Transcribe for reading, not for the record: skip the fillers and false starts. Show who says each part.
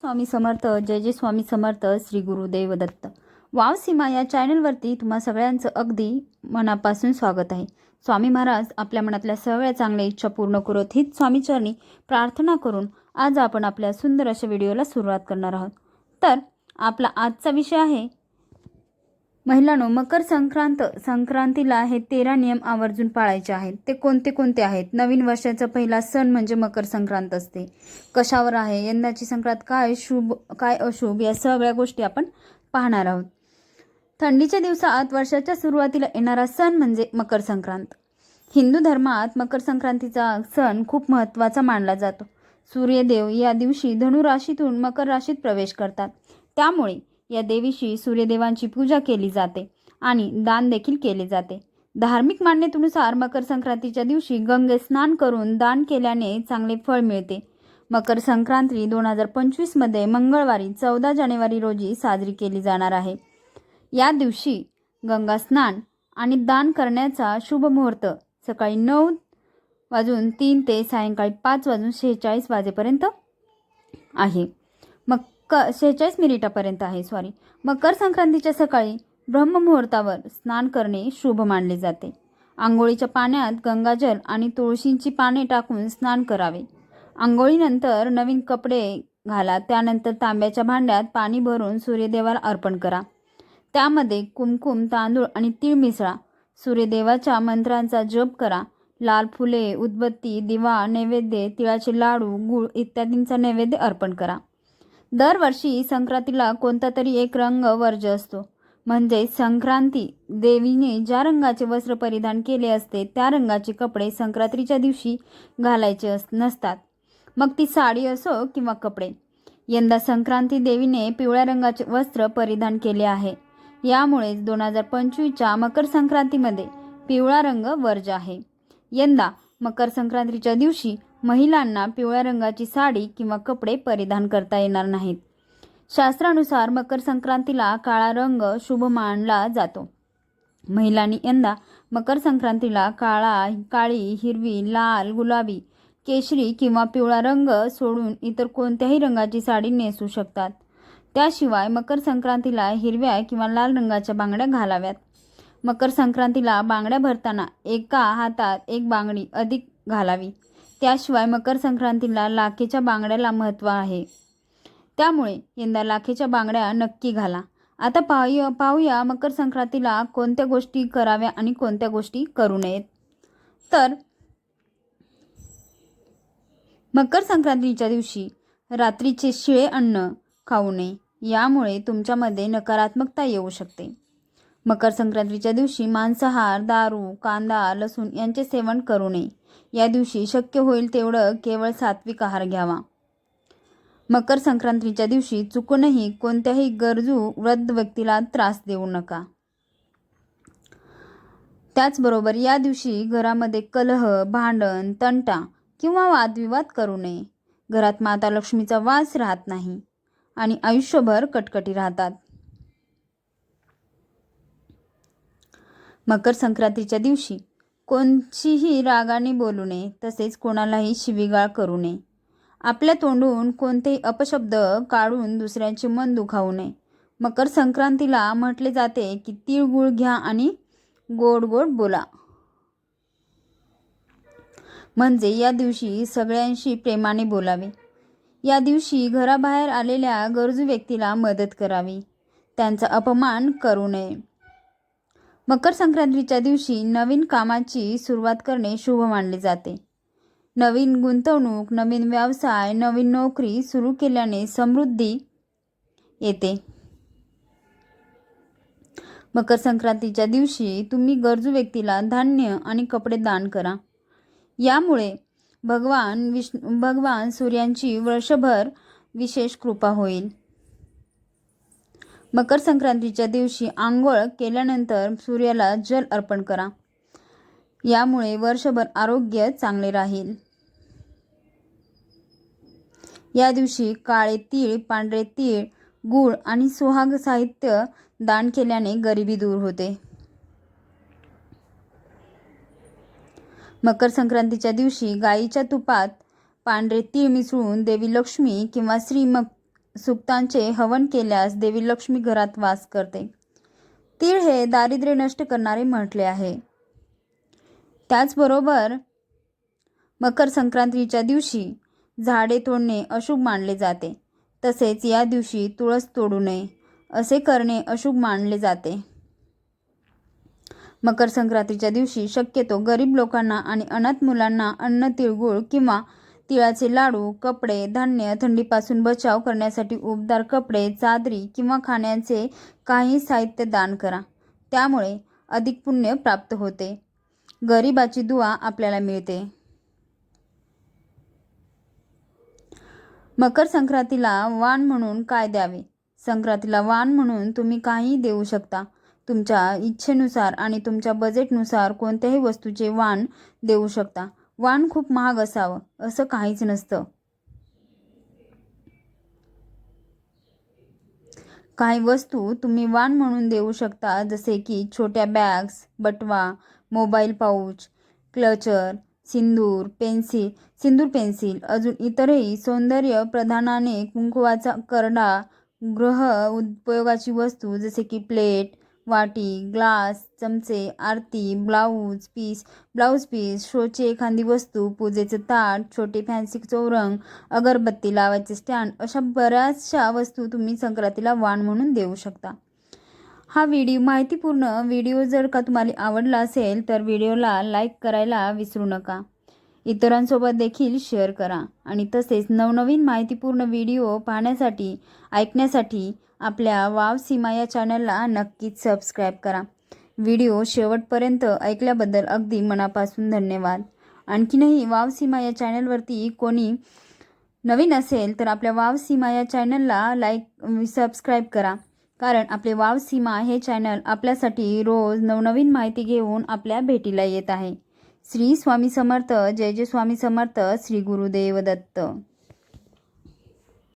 Speaker 1: स्वामी समर्थ. जय जय Swami Samarth. Shri Gurudev Datta. Wow सीमा या चॅनलवरती तुम्हा सगळ्यांचं अगदी मनापासून स्वागत आहे. स्वामी महाराज आपल्या मनातल्या सगळ्या चांगल्या इच्छा पूर्ण करोत हीच स्वामीचरणी प्रार्थना करून आज आपण आपल्या सुंदर अशा व्हिडिओला सुरुवात करणार आहोत. तर आपला आजचा विषय आहे महिलांनो, मकर संक्रांतीला हे 13 नियम आवर्जून पाळायचे आहेत. ते कोणते कोणते आहेत? नवीन वर्षाचा पहिला सण म्हणजे मकर संक्रांत असते. कशावर आहे, यंदाची संक्रांत काय शुभ काय अशुभ, या सगळ्या गोष्टी आपण पाहणार आहोत. थंडीच्या दिवसात वर्षाच्या सुरुवातीला येणारा सण म्हणजे मकर संक्रांत. हिंदू धर्मात मकर संक्रांतीचा सण खूप महत्त्वाचा मानला जातो. सूर्यदेव या दिवशी धनु राशीतून मकर राशीत प्रवेश करतात. त्यामुळे या देवीशी सूर्यदेवांची पूजा केली जाते आणि दान देखील केले जाते. धार्मिक मान्यतेनुसार मकर संक्रांतीच्या दिवशी गंगे स्नान करून दान केल्याने चांगले फळ मिळते. मकर संक्रांती 2025 मध्ये मंगळवारी 14 जानेवारी रोजी साजरी केली जाणार आहे. या दिवशी गंगा स्नान आणि दान करण्याचा शुभ मुहूर्त सकाळी 9:03 ते सायंकाळी 5:46 वाजेपर्यंत आहे. 46 मिनिटापर्यंत आहे. मकर संक्रांतीच्या सकाळी ब्रह्ममुहूर्तावर स्नान करणे शुभ मानले जाते. आंघोळीच्या पाण्यात गंगाजल आणि तुळशीची पाने टाकून स्नान करावे. आंघोळीनंतर नवीन कपडे घाला. त्यानंतर तांब्याच्या भांड्यात पाणी भरून सूर्यदेवाला अर्पण करा. त्यामध्ये कुमकुम, तांदूळ आणि तीळ मिसळा. सूर्यदेवाच्या मंत्रांचा जप करा. लाल फुले, उदबत्ती, दिवा, नैवेद्य, तिळाचे लाडू, गूळ इत्यादींचा नैवेद्य अर्पण करा. दरवर्षी संक्रांतीला कोणता तरी एक रंग वर्ज्य असतो. म्हणजे संक्रांती देवीने ज्या रंगाचे वस्त्र परिधान केले असते त्या रंगाचे कपडे संक्रांतीच्या दिवशी घालायचे नसतात. मग ती साडी असो किंवा कपडे. यंदा संक्रांती देवीने पिवळ्या रंगाचे वस्त्र परिधान केले आहे. यामुळेच 2025च्या मकर संक्रांतीमध्ये पिवळा रंग वर्ज्य आहे. यंदा मकर संक्रांतीच्या दिवशी महिलांना पिवळ्या रंगाची साडी किंवा कपडे परिधान करता येणार नाहीत. शास्त्रानुसार मकर संक्रांतीला काळा रंग शुभ मानला जातो. महिलांनी यंदा मकर संक्रांतीला काळी, हिरवी, लाल, गुलाबी, केशरी किंवा पिवळा रंग सोडून इतर कोणत्याही रंगाची साडी नेसू शकतात. त्याशिवाय मकर संक्रांतीला हिरव्या किंवा लाल रंगाच्या बांगड्या घालाव्यात. मकर संक्रांतीला बांगड्या भरताना एका हातात एक बांगडी अधिक घालावी. त्याशिवाय मकर संक्रांतीला लाखेच्या बांगड्याला महत्त्व आहे. त्यामुळे यंदा लाखेच्या बांगड्या नक्की घाला. आता पाहूया मकर संक्रांतीला कोणत्या गोष्टी कराव्या आणि कोणत्या गोष्टी करू नयेत. तर मकर संक्रांतीच्या दिवशी रात्रीचे शिळे अन्न खाऊ नये. यामुळे तुमच्यामध्ये नकारात्मकता येऊ शकते. मकर संक्रांतीच्या दिवशी मांसाहार, दारू, कांदा, लसूण यांचे सेवन करू नये. या दिवशी शक्य होईल तेवढं केवळ सात्विक आहार घ्यावा. मकर संक्रांतीच्या दिवशी चुकूनही कोणत्याही गरजू वृद्ध व्यक्तीला त्रास देऊ नका. त्याचबरोबर या दिवशी घरामध्ये कलह, भांडण, तंटा किंवा वादविवाद करू नये. घरात माता लक्ष्मीचा वास राहत नाही आणि आयुष्यभर कटकटी राहतात. मकर संक्रांतीच्या दिवशी कोणतीही रागाने बोलू नये. तसेच कोणालाही शिवीगाळ करू नये. आपल्या तोंडून कोणतेही अपशब्द काढून दुसऱ्यांचे मन दुखावू नये. मकर संक्रांतीला म्हटले जाते की तिळगुळ घ्या आणि गोड गोड बोला. म्हणजे या दिवशी सगळ्यांशी प्रेमाने बोलावे. या दिवशी घराबाहेर आलेल्या गरजू व्यक्तीला मदत करावी. त्यांचा अपमान करू नये. मकर संक्रांतीच्या दिवशी नवीन कामाची सुरुवात करणे शुभ मानले जाते. नवीन गुंतवणूक, नवीन व्यवसाय, नवीन नोकरी सुरू केल्याने समृद्धी येते. मकर संक्रांतीच्या दिवशी तुम्ही गरजू व्यक्तीला धान्य आणि कपडे दान करा. यामुळे भगवान सूर्यांची वर्षभर विशेष कृपा होईल. मकर संक्रांतीच्या दिवशी आंघोळ केल्यानंतर सूर्याला जल अर्पण करा. यामुळे वर्षभर आरोग्य चांगले राहील. या दिवशी काळे तीळ, पांढरे तीळ, गूळ आणि सुहाग साहित्य दान केल्याने गरिबी दूर होते. मकर संक्रांतीच्या दिवशी गाईच्या तुपात पांढरे तीळ मिसळून देवी लक्ष्मी किंवा सुक्तांचे हवन केल्यास देवी लक्ष्मी घरात वास करते. तीळ हे दारिद्र्य नष्ट करणारे म्हटले आहे. त्याचबरोबर मकर संक्रांतीच्या दिवशी झाडे तोडणे अशुभ मानले जाते. तसेच या दिवशी तुळस तोडू नये, असे करणे अशुभ मानले जाते. मकर संक्रांतीच्या दिवशी शक्यतो गरीब लोकांना आणि अनाथ मुलांना अन्न, तिळगुळ किंवा तिळाचे लाडू, कपडे, धान्य, थंडीपासून बचाव करण्यासाठी उबदार कपडे, चादरी किंवा खाण्याचे काही साहित्य दान करा. त्यामुळे अधिक पुण्य प्राप्त होते. गरिबाची दुआ आपल्याला मिळते. मकर संक्रांतीला वाण म्हणून काय द्यावे? संक्रांतीला वाण म्हणून तुम्ही काहीही देऊ शकता. तुमच्या इच्छेनुसार आणि तुमच्या बजेटनुसार कोणत्याही वस्तूचे वाण देऊ शकता. वाण खूप महाग असावं असं काहीच नसतं. काही वस्तू तुम्ही वाण म्हणून देऊ शकता, जसे की छोट्या बॅग्स, बटवा, मोबाईल पाऊच, क्लचर, सिंदूर पेन्सिल, अजून इतरही सौंदर्य प्रधानाने कुंकवाचा करडा, गृह उपयोगाची वस्तू जसे की प्लेट, वाटी, ग्लास, चमचे, आरती, ब्लाऊज पीस, शोची एखादी वस्तू, पूजेचं ताट, छोटे फॅन्सी चौरंग, अगरबत्ती लावायचे स्टँड, अशा बऱ्याचशा वस्तू तुम्ही संक्रांतीला वाण म्हणून देऊ शकता. हा माहितीपूर्ण व्हिडिओ जर का तुम्हाला आवडला असेल तर व्हिडिओला लाईक करायला विसरू नका. इतरांसोबत देखील शेअर करा आणि तसेच नवनवीन माहितीपूर्ण व्हिडिओ पाहण्यासाठी, ऐकण्यासाठी आपल्या वाव सीमा या चॅनलला नक्कीच सबस्क्राईब करा. व्हिडिओ शेवटपर्यंत ऐकल्याबद्दल अगदी मनापासून धन्यवाद. आणखीनही वाव सीमा या चॅनलवरती कोणी नवीन असेल तर आपल्या वाव सीमा या चॅनलला सबस्क्राईब करा, कारण आपले वाव सीमा हे चॅनल आपल्यासाठी रोज नवनवीन माहिती घेऊन आपल्या भेटीला येत आहे. श्री स्वामी समर्थ. जय जय स्वामी समर्थ. श्री गुरुदेव दत्त.